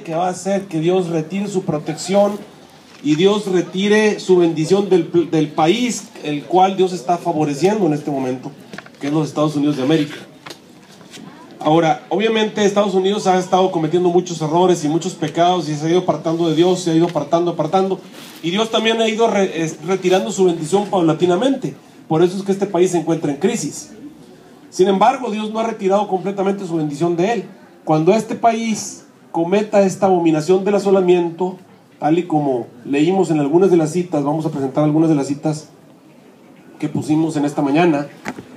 que va a hacer que Dios retire su protección y Dios retire su bendición del país, el cual Dios está favoreciendo en este momento, que es los Estados Unidos de América. Ahora, obviamente Estados Unidos ha estado cometiendo muchos errores y muchos pecados y se ha ido apartando de Dios, se ha ido apartando, y Dios también ha ido retirando su bendición paulatinamente. Por eso es que este país se encuentra en crisis. Sin embargo, Dios no ha retirado completamente su bendición de él. Cuando este país cometa esta abominación del asolamiento, tal y como leímos en algunas de las citas, vamos a presentar algunas de las citas que pusimos en esta mañana.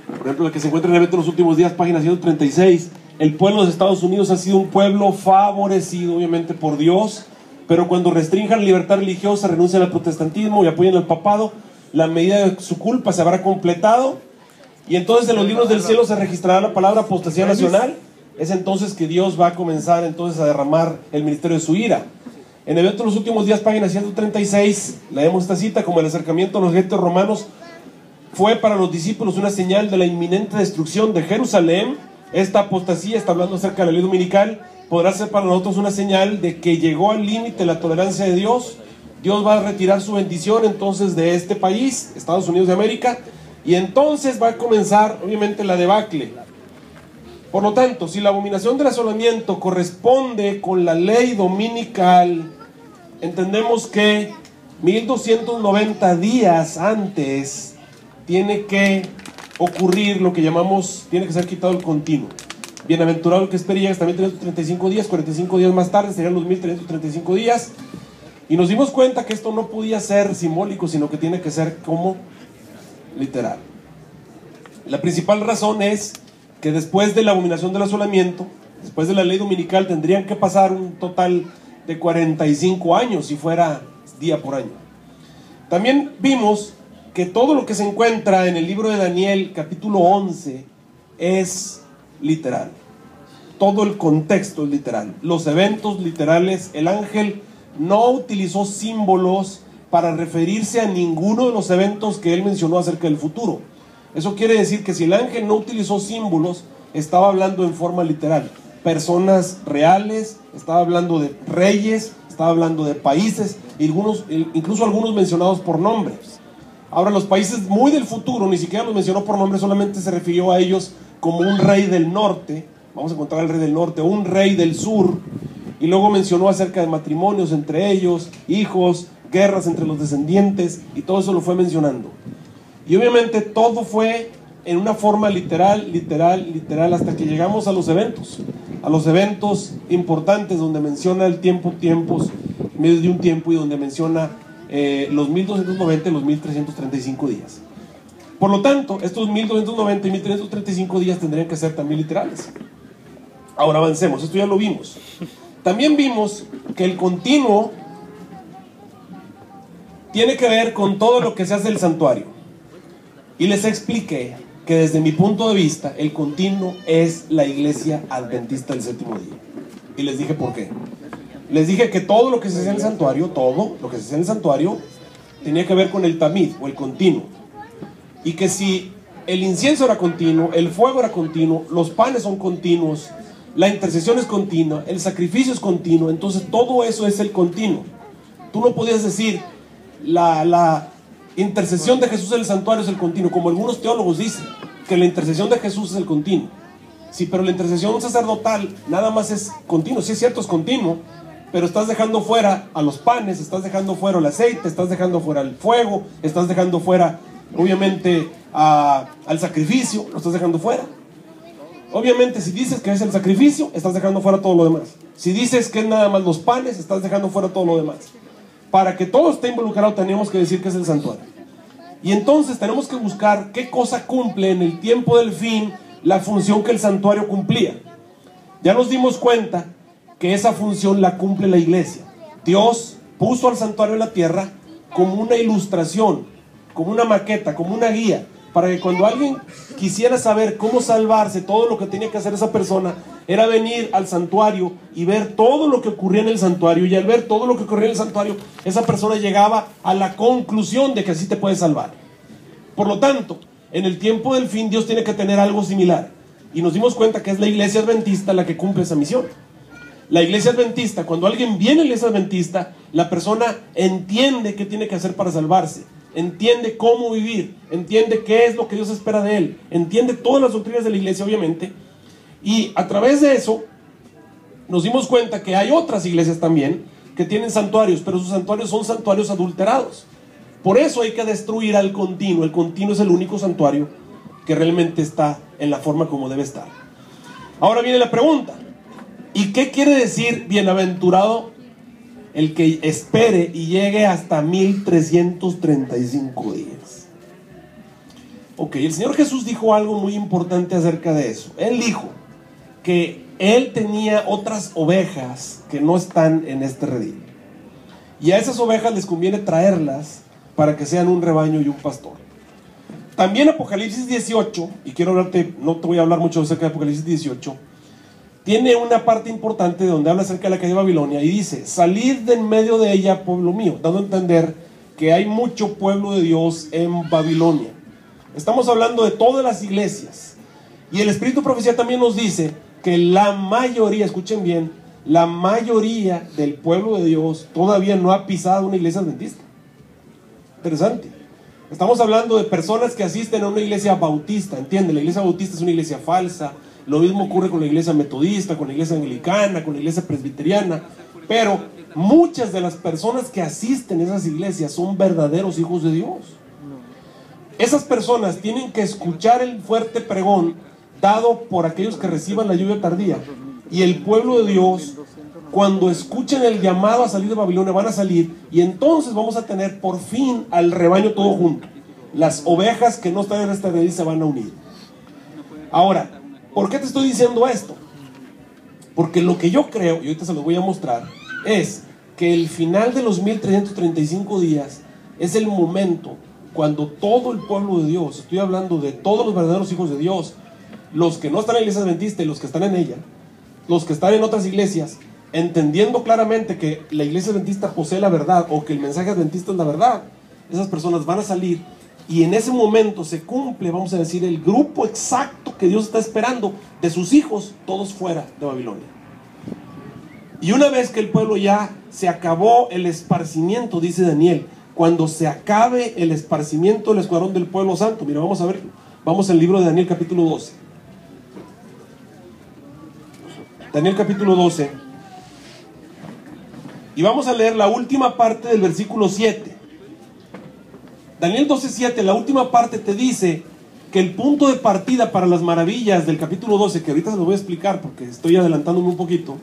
Por ejemplo, la que se encuentra en el evento de los últimos días, página 136. El pueblo de Estados Unidos ha sido un pueblo favorecido, obviamente, por Dios, pero cuando restrinjan la libertad religiosa, renuncian al protestantismo y apoyan al papado, la medida de su culpa se habrá completado, y entonces en los libros del cielo se registrará la palabra apostasía nacional. Es entonces que Dios va a comenzar entonces a derramar el ministerio de su ira. En el evento de los últimos días, página 136, leemos esta cita: como el acercamiento a los ejércitos romanos fue para los discípulos una señal de la inminente destrucción de Jerusalén, esta apostasía, está hablando acerca de la ley dominical, podrá ser para nosotros una señal de que llegó al límite la tolerancia de Dios. Dios va a retirar su bendición entonces de este país, Estados Unidos de América, y entonces va a comenzar obviamente la debacle. Por lo tanto, si la abominación del asolamiento corresponde con la ley dominical, entendemos que 1290 días antes tiene que ocurrir lo que llamamos, tiene que ser quitado el continuo. Bienaventurado el que espere y llega hasta 1335 días, 45 días más tarde serían los 1335 días. Y nos dimos cuenta que esto no podía ser simbólico, sino que tiene que ser como literal. La principal razón es que después de la abominación del asolamiento, después de la ley dominical, tendrían que pasar un total de 45 años si fuera día por año. También vimos que todo lo que se encuentra en el libro de Daniel, capítulo 11, es literal. Todo el contexto es literal. Los eventos literales, el ángel no utilizó símbolos para referirse a ninguno de los eventos que él mencionó acerca del futuro. Eso quiere decir que si el ángel no utilizó símbolos, estaba hablando en forma literal. Personas reales, estaba hablando de reyes, estaba hablando de países, incluso algunos mencionados por nombres. Ahora, los países muy del futuro, ni siquiera los mencionó por nombre, solamente se refirió a ellos como un rey del norte. Vamos a encontrar al rey del norte, un rey del sur, y luego mencionó acerca de matrimonios entre ellos, hijos, guerras entre los descendientes, y todo eso lo fue mencionando. Y obviamente todo fue en una forma literal, hasta que llegamos a los eventos importantes, donde menciona el tiempos, medio de un tiempo, y donde menciona los 1290 y los 1335 días. Por lo tanto, estos 1290 y 1335 días tendrían que ser también literales. Ahora avancemos, esto ya lo vimos. También vimos que el continuo tiene que ver con todo lo que se hace del santuario. Y les expliqué que desde mi punto de vista, el continuo es la iglesia adventista del séptimo día. Y les dije por qué. Les dije que todo lo que se hacía en el santuario, tenía que ver con el tamid, o el continuo. Y que si el incienso era continuo, el fuego era continuo, los panes son continuos, la intercesión es continua, el sacrificio es continuo, entonces todo eso es el continuo. Tú no podías decir la intercesión de Jesús en el santuario es el continuo, como algunos teólogos dicen que la intercesión de Jesús es el continuo. Sí, pero la intercesión sacerdotal nada más es continuo. Sí, es cierto, es continuo, pero estás dejando fuera a los panes, estás dejando fuera el aceite, estás dejando fuera el fuego, estás dejando fuera obviamente al sacrificio, lo estás dejando fuera. Obviamente, si dices que es el sacrificio, estás dejando fuera todo lo demás. Si dices que es nada más los panes, estás dejando fuera todo lo demás. Para que todo esté involucrado, tenemos que decir que es el santuario. Y entonces tenemos que buscar qué cosa cumple en el tiempo del fin la función que el santuario cumplía. Ya nos dimos cuenta que esa función la cumple la iglesia. Dios puso al santuario en la tierra como una ilustración, como una maqueta, como una guía, para que cuando alguien quisiera saber cómo salvarse, todo lo que tenía que hacer esa persona era venir al santuario y ver todo lo que ocurría en el santuario, y al ver todo lo que ocurría en el santuario, esa persona llegaba a la conclusión de que así te puedes salvar. Por lo tanto, en el tiempo del fin Dios tiene que tener algo similar, y nos dimos cuenta que es la iglesia adventista la que cumple esa misión. La iglesia adventista, cuando alguien viene a la iglesia adventista, la persona entiende qué tiene que hacer para salvarse, entiende cómo vivir, entiende qué es lo que Dios espera de él, entiende todas las doctrinas de la iglesia, obviamente, y a través de eso nos dimos cuenta que hay otras iglesias también que tienen santuarios, pero sus santuarios son santuarios adulterados. Por eso hay que destruir al continuo. El continuo es el único santuario que realmente está en la forma como debe estar. Ahora viene la pregunta: ¿y qué quiere decir bienaventurado el que espere y llegue hasta 1335 días? Ok, el Señor Jesús dijo algo muy importante acerca de eso. Él dijo que Él tenía otras ovejas que no están en este redil, y a esas ovejas les conviene traerlas para que sean un rebaño y un pastor. También Apocalipsis 18, y quiero hablarte, no te voy a hablar mucho acerca de Apocalipsis 18, tiene una parte importante donde habla acerca de la caída de Babilonia y dice: salid de en medio de ella, pueblo mío, dando a entender que hay mucho pueblo de Dios en Babilonia. Estamos hablando de todas las iglesias, y el Espíritu de Profecía también nos dice que la mayoría, escuchen bien, la mayoría del pueblo de Dios todavía no ha pisado una iglesia adventista. Interesante. Estamos hablando de personas que asisten a una iglesia bautista, ¿entiende? La iglesia bautista es una iglesia falsa. Lo mismo ocurre con la iglesia metodista, con la iglesia anglicana, con la iglesia presbiteriana. Pero muchas de las personas que asisten a esas iglesias son verdaderos hijos de Dios. Esas personas tienen que escuchar el fuerte pregón dado por aquellos que reciban la lluvia tardía. Y el pueblo de Dios, cuando escuchen el llamado a salir de Babilonia, van a salir, y entonces vamos a tener por fin al rebaño todo junto. Las ovejas que no están en esta redil se van a unir. Ahora, ¿por qué te estoy diciendo esto? Porque lo que yo creo, y ahorita se lo voy a mostrar, es que el final de los 1335 días es el momento cuando todo el pueblo de Dios, estoy hablando de todos los verdaderos hijos de Dios, los que no están en la iglesia adventista y los que están en ella, los que están en otras iglesias, entendiendo claramente que la iglesia adventista posee la verdad, o que el mensaje adventista es la verdad, esas personas van a salir, y en ese momento se cumple, vamos a decir, el grupo exacto que Dios está esperando de sus hijos, todos fuera de Babilonia. Y una vez que el pueblo ya se acabó el esparcimiento, dice Daniel, cuando se acabe el esparcimiento del escuadrón del pueblo santo, mira, vamos a ver, vamos al libro de Daniel capítulo 12. Daniel capítulo 12, y vamos a leer la última parte del versículo 7. Daniel 12:7, la última parte te dice que el punto de partida para las maravillas del capítulo 12, que ahorita se lo voy a explicar porque estoy adelantándome un poquito,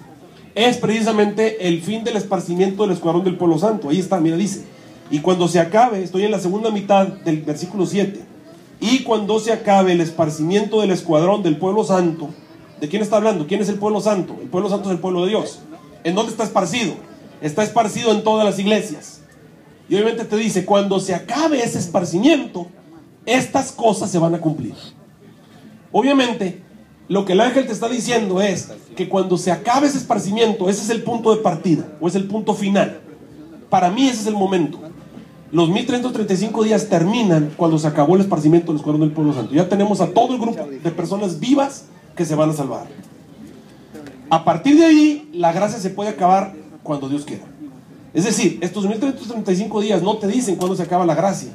es precisamente el fin del esparcimiento del escuadrón del pueblo santo. Ahí está, mira, dice: y cuando se acabe, estoy en la segunda mitad del versículo 7, y cuando se acabe el esparcimiento del escuadrón del pueblo santo. ¿De quién está hablando? ¿Quién es el pueblo santo? El pueblo santo es el pueblo de Dios. ¿En dónde está esparcido? Está esparcido en todas las iglesias. Y obviamente te dice, cuando se acabe ese esparcimiento, estas cosas se van a cumplir. Obviamente, lo que el ángel te está diciendo es que cuando se acabe ese esparcimiento, ese es el punto de partida, o es el punto final. Para mí ese es el momento. Los 1335 días terminan cuando se acabó el esparcimiento del escuadrón del pueblo santo. Ya tenemos a todo el grupo de personas vivas que se van a salvar. A partir de ahí, la gracia se puede acabar cuando Dios quiera. Es decir, estos 1335 días no te dicen cuándo se acaba la gracia,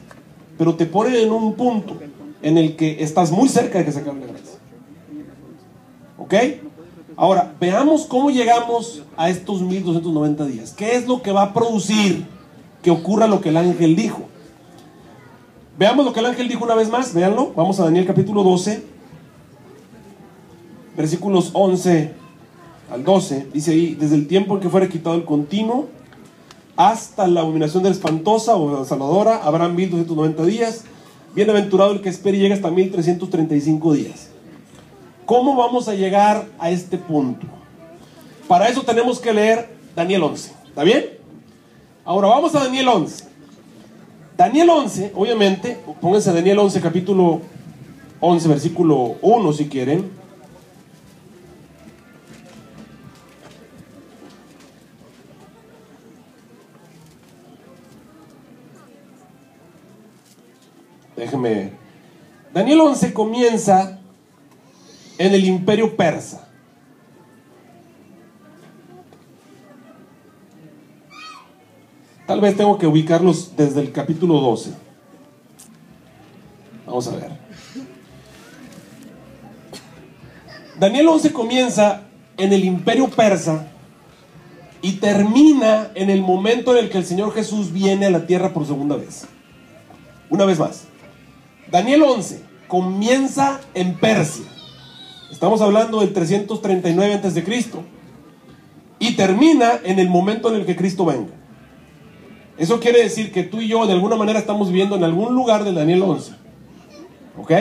pero te ponen en un punto en el que estás muy cerca de que se acabe la gracia. ¿Ok? Ahora, veamos cómo llegamos a estos 1290 días. ¿Qué es lo que va a producir que ocurra lo que el ángel dijo? Veamos lo que el ángel dijo una vez más, véanlo. Vamos a Daniel capítulo 12. Versículos 11 al 12, dice ahí: desde el tiempo en que fuera quitado el continuo hasta la abominación de la espantosa o desoladora, habrán 1290 días. Bienaventurado el que espere y llegue hasta 1335 días. ¿Cómo vamos a llegar a este punto? Para eso tenemos que leer Daniel 11, ¿está bien? Ahora vamos a Daniel 11. Daniel 11, obviamente, pónganse Daniel 11, capítulo 11, versículo 1 si quieren. Déjeme. Daniel 11 comienza en el imperio persa. Tal vez tengo que ubicarlos desde el capítulo 12. Vamos a ver. Daniel 11 comienza en el imperio persa y termina en el momento en el que el Señor Jesús viene a la tierra por segunda vez. Una vez más. Daniel 11 comienza en Persia. Estamos hablando del 339 a.C. y termina en el momento en el que Cristo venga. Eso quiere decir que tú y yo de alguna manera estamos viviendo en algún lugar de Daniel 11. ¿Ok?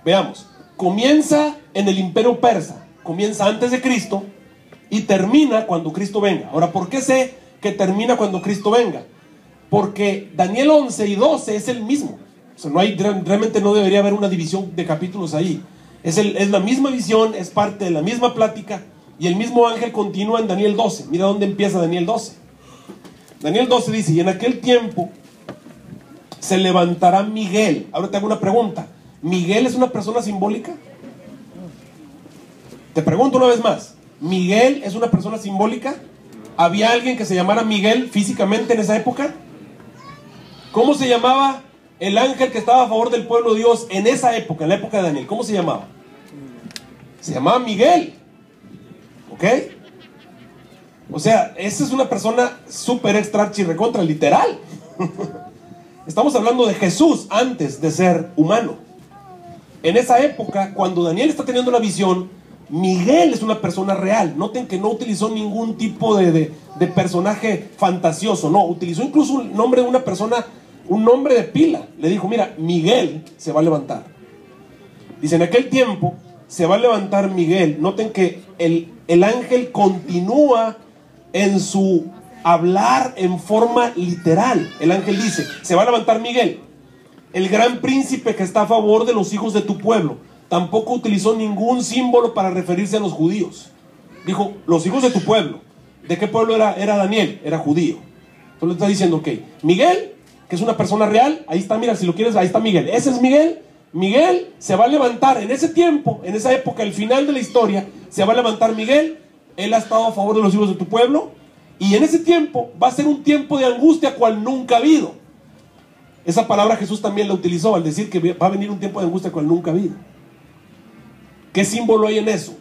Veamos. Comienza en el imperio persa. Comienza antes de Cristo y termina cuando Cristo venga. Ahora, ¿por qué sé que termina cuando Cristo venga? Porque Daniel 11 y 12 es el mismo. O sea, realmente no debería haber una división de capítulos ahí. Es la misma visión, es parte de la misma plática. Y el mismo ángel continúa en Daniel 12. Mira dónde empieza Daniel 12. Daniel 12 dice: y en aquel tiempo se levantará Miguel. Ahora te hago una pregunta. ¿Miguel es una persona simbólica? Te pregunto una vez más. ¿Miguel es una persona simbólica? ¿Había alguien que se llamara Miguel físicamente en esa época? ¿Cómo se llamaba el ángel que estaba a favor del pueblo de Dios en esa época, en la época de Daniel? ¿Cómo se llamaba? Se llamaba Miguel. ¿Ok? O sea, esa es una persona súper extra archi recontra, literal. Estamos hablando de Jesús antes de ser humano. En esa época, cuando Daniel está teniendo la visión, Miguel es una persona real. Noten que no utilizó ningún tipo de personaje fantasioso. No, utilizó incluso un nombre de una persona, un nombre de pila. Le dijo: mira, Miguel se va a levantar. Dice: en aquel tiempo se va a levantar Miguel. Noten que el ángel continúa en su hablar en forma literal. El ángel dice: se va a levantar Miguel, el gran príncipe que está a favor de los hijos de tu pueblo. Tampoco utilizó ningún símbolo para referirse a los judíos. Dijo: los hijos de tu pueblo. ¿De qué pueblo era Daniel? Era judío. Entonces le está diciendo: ok, Miguel, que es una persona real, ahí está, mira, si lo quieres, ahí está Miguel. Ese es Miguel. Miguel se va a levantar en ese tiempo, en esa época, al final de la historia, se va a levantar Miguel. Él ha estado a favor de los hijos de tu pueblo. Y en ese tiempo va a ser un tiempo de angustia cual nunca ha habido. Esa palabra Jesús también la utilizó al decir que va a venir un tiempo de angustia cual nunca ha habido. ¿Qué símbolo hay en eso?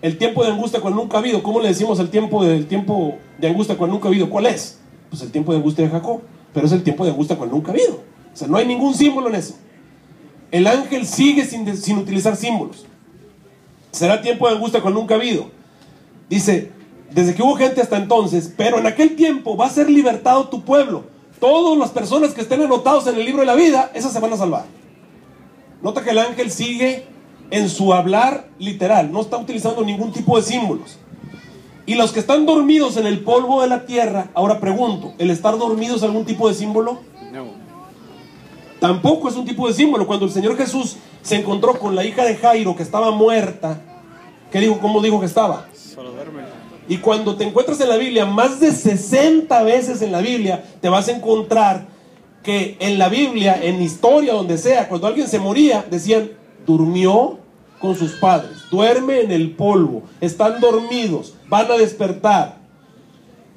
El tiempo de angustia cual nunca ha habido. ¿Cómo le decimos el tiempo de angustia cual nunca ha habido? ¿Cuál es? Pues el tiempo de angustia de Jacob. Pero es el tiempo de angustia cual nunca ha habido. O sea, no hay ningún símbolo en eso. El ángel sigue sin utilizar símbolos. Será tiempo de angustia cual nunca ha habido. Dice: desde que hubo gente hasta entonces, pero en aquel tiempo va a ser libertado tu pueblo. Todas las personas que estén anotados en el libro de la vida, esas se van a salvar. Nota que el ángel sigue en su hablar literal, no está utilizando ningún tipo de símbolos. Y los que están dormidos en el polvo de la tierra, ahora pregunto, ¿el estar dormido es algún tipo de símbolo? No. Tampoco es un tipo de símbolo. Cuando el Señor Jesús se encontró con la hija de Jairo, que estaba muerta, ¿qué dijo? ¿Cómo dijo que estaba? Solo duerme. Y cuando te encuentras en la Biblia, más de 60 veces en la Biblia, te vas a encontrar que en la Biblia, en historia, donde sea, cuando alguien se moría, decían: durmió con sus padres, duerme en el polvo, están dormidos, van a despertar.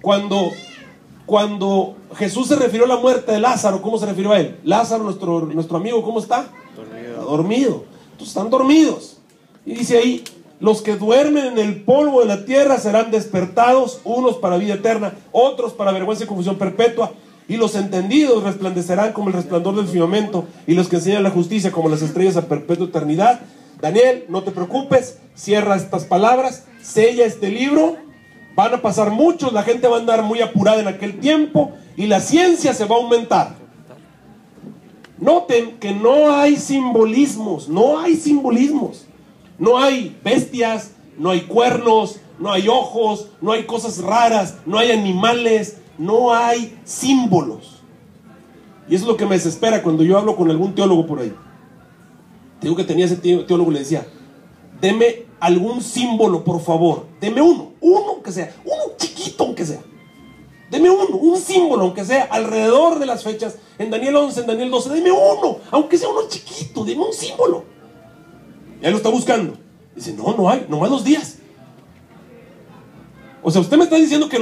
Cuando Jesús se refirió a la muerte de Lázaro, ¿cómo se refirió a él? Lázaro, nuestro amigo, ¿cómo está? Dormido. Está dormido. Entonces están dormidos. Y dice ahí: los que duermen en el polvo de la tierra serán despertados, unos para vida eterna, otros para vergüenza y confusión perpetua. Y los entendidos resplandecerán como el resplandor del firmamento, y los que enseñan la justicia como las estrellas a perpetua eternidad. Daniel, no te preocupes, cierra estas palabras, sella este libro. Van a pasar muchos, la gente va a andar muy apurada en aquel tiempo y la ciencia se va a aumentar. Noten que no hay simbolismos, no hay simbolismos. No hay bestias, no hay cuernos, no hay ojos, no hay cosas raras, no hay animales, no hay símbolos. Y eso es lo que me desespera cuando yo hablo con algún teólogo por ahí. Te digo que tenía ese teólogo y le decía: deme algún símbolo, por favor. Deme uno aunque sea, uno chiquito aunque sea. Deme uno, un símbolo aunque sea, alrededor de las fechas, en Daniel 11, en Daniel 12, deme uno, aunque sea uno chiquito, deme un símbolo. Y ahí lo está buscando. Dice: no hay, nomás los días. O sea, usted me está diciendo que